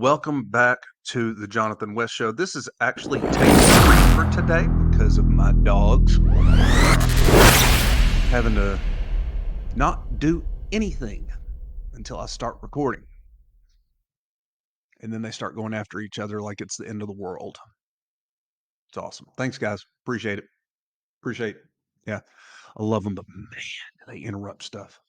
welcome back to the Jonathan West Show. This is actually take 3 for today because of my dogs having to not do anything until I start recording. And then they start going after each other like it's the end of the world. It's awesome. Thanks, guys. Appreciate it. Appreciate it. Yeah, I love them, but man, they interrupt stuff.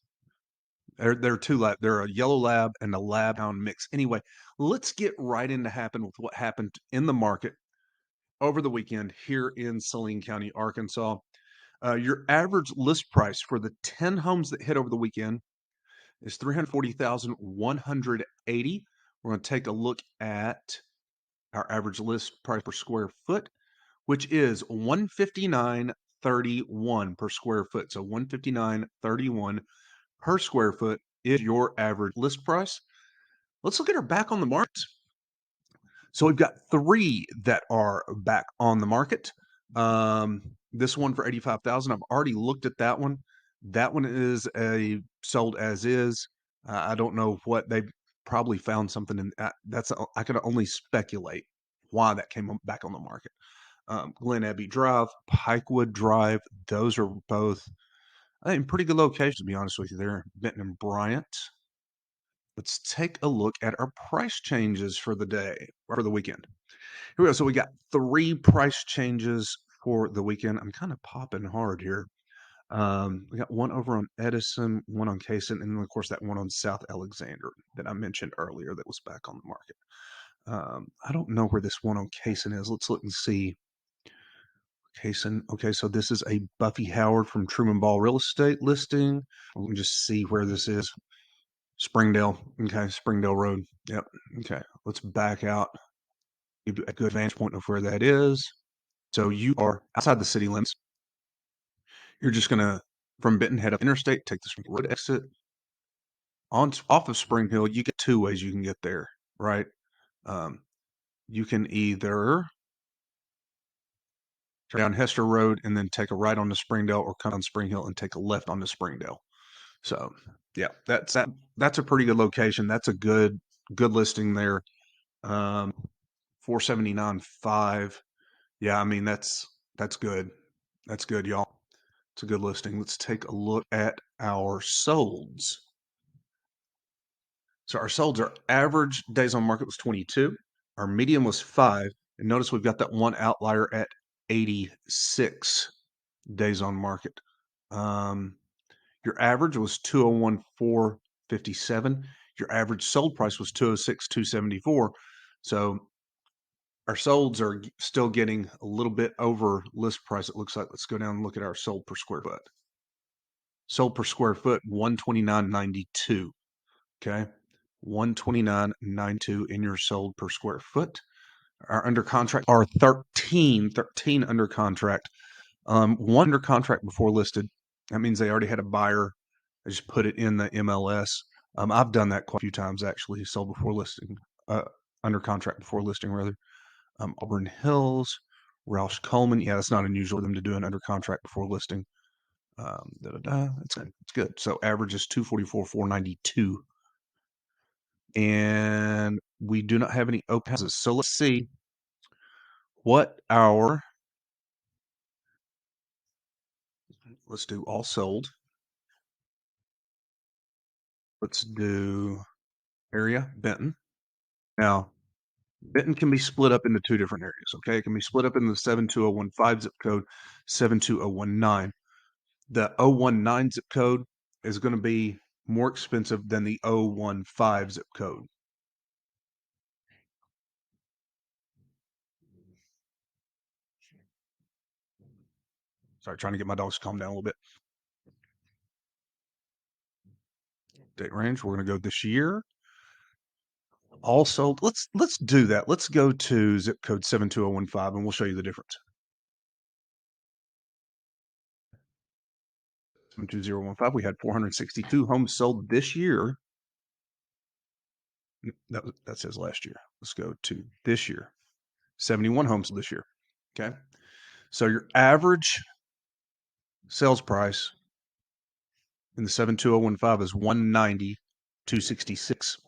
They're two lab. They're a yellow lab and a lab hound mix. Anyway, let's get right into what happened in the market over the weekend here in Saline County, Arkansas. Your average list price for the 10 homes that hit over the weekend is $340,180. We're going to take a look at our average list price per square foot, which is $159.31 per square foot. So $159.31 per square foot is your average list price. Let's look at our back on the market. So we've got 3 that are back on the market. This one for 85,000. I've already looked at that one. That one is a sold as is. I don't know what they probably found something in I can only speculate why that came back on the market. Glen Abbey Drive, Pikewood Drive, those are both I think pretty good locations, to be honest with you. There, Benton and Bryant. Let's take a look at our price changes for the day or for the weekend. Here we go. So we got 3 price changes for the weekend. I'm kind of popping hard here. We got one over on Edison, one on Cason, and then of course that one on South Alexander that I mentioned earlier that was back on the market. I don't know where this one on Cason is. Let's look and see. Cason. Okay, so this is a Buffy Howard from Truman Ball Real Estate listing. Let me just see where this is. Springdale. Okay, Springdale Road. Yep. Okay, let's back out. Give you a good vantage point of where that is. So you are outside the city limits. You're just gonna from Benton head up interstate, take the Spring Road exit off of Spring Hill. You get 2 ways you can get there, right? You can either turn down Hester Road and then take a right onto Springdale, or come down Spring Hill and take a left onto Springdale. So yeah, that's a pretty good location. That's a good listing there. 479.5. Yeah, I mean that's good. That's good, y'all. It's a good listing. Let's take a look at our solds. So our solds, our average days on market was 22. Our median was 5. And notice we've got that one outlier at 86 days on market. Your average was 201,457. Your average sold price was 206,274. So our solds are still getting a little bit over list price, it looks like. Let's go down and look at our sold per square foot. Sold per square foot, 129.92. Okay, 129.92 in your sold per square foot. Our under contract are 13 under contract. One under contract before listed. That means they already had a buyer. They just put it in the MLS. I've done that quite a few times actually. Sold before listing, under contract before listing rather. Auburn Hills, Roush Coleman. Yeah, that's not unusual for them to do an under contract before listing. It's good. So average is 244,492. And we do not have any open houses. So let's see what let's do all sold. Let's do area, Benton. Now, Benton can be split up into 2 different areas, okay? It can be split up in the 72015 zip code, 72019. The 019 zip code is going to be more expensive than the 015 zip code. Sorry, trying to get my dogs to calm down a little bit. Date range, we're going to go this year. Also, let's do that. Let's go to zip code 72015 and we'll show you the difference. 72015, we had 462 homes sold this year. That says last year. Let's go to this year. 71 homes this year. Okay. So your average sales price in the 72015 is 190,266.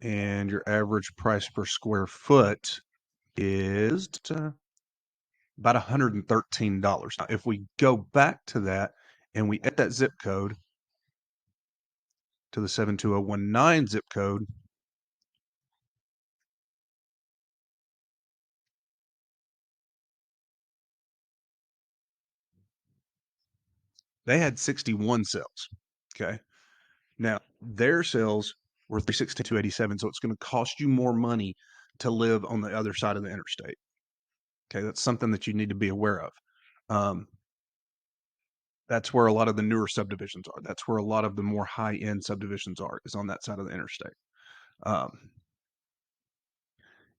and your average price per square foot is about $113. Now, if we go back to that and we add that zip code to the 72019 zip code, they had 61 sales. Okay. Now, their sales were 36287, so it's going to cost you more money to live on the other side of the interstate. Okay, that's something that you need to be aware of. Um, that's where a lot of the newer subdivisions are. That's where a lot of the more high-end subdivisions are, is on that side of the interstate. Um,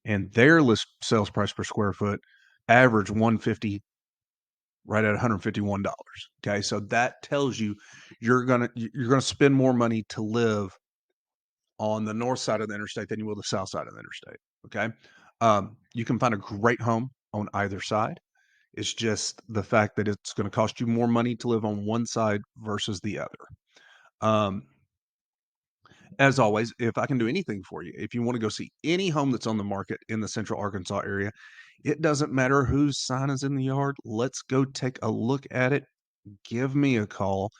and their list sales price per square foot average 150, right at $151. Okay, so that tells you you're gonna spend more money to live on the north side of the interstate than you will the south side of the interstate. Okay. You can find a great home on either side. It's just the fact that it's going to cost you more money to live on one side versus the other. Um, as always, if I can do anything for you, if you want to go see any home that's on the market in the central Arkansas area, it doesn't matter whose sign is in the yard. Let's go take a look at it. Give me a call.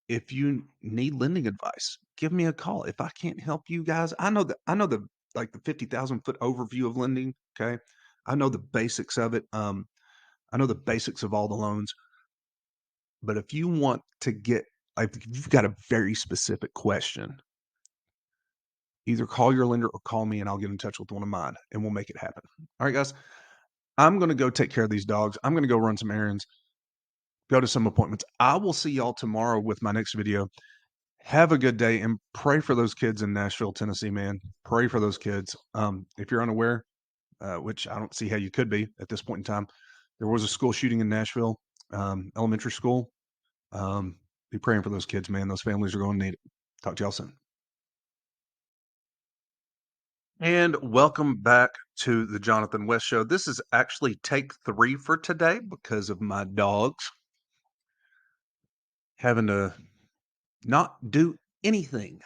If you need lending advice, give me a call. If I can't help you guys, I know the like the 50,000 foot overview of lending. Okay. I know the basics of it. I know the basics of all the loans, but if you want to get, like, if you've got a very specific question, either call your lender or call me and I'll get in touch with one of mine and we'll make it happen. All right, guys, I'm going to go take care of these dogs. I'm going to go run some errands, go to some appointments. I will see y'all tomorrow with my next video. Have a good day and pray for those kids in Nashville, Tennessee, man. Pray for those kids. If you're unaware, which I don't see how you could be at this point in time, there was a school shooting in Nashville, elementary school. Be praying for those kids, man. Those families are going to need it. Talk to y'all soon. And welcome back to the Jonathan West Show. This is actually take 3 for today because of my dogs having to not do anything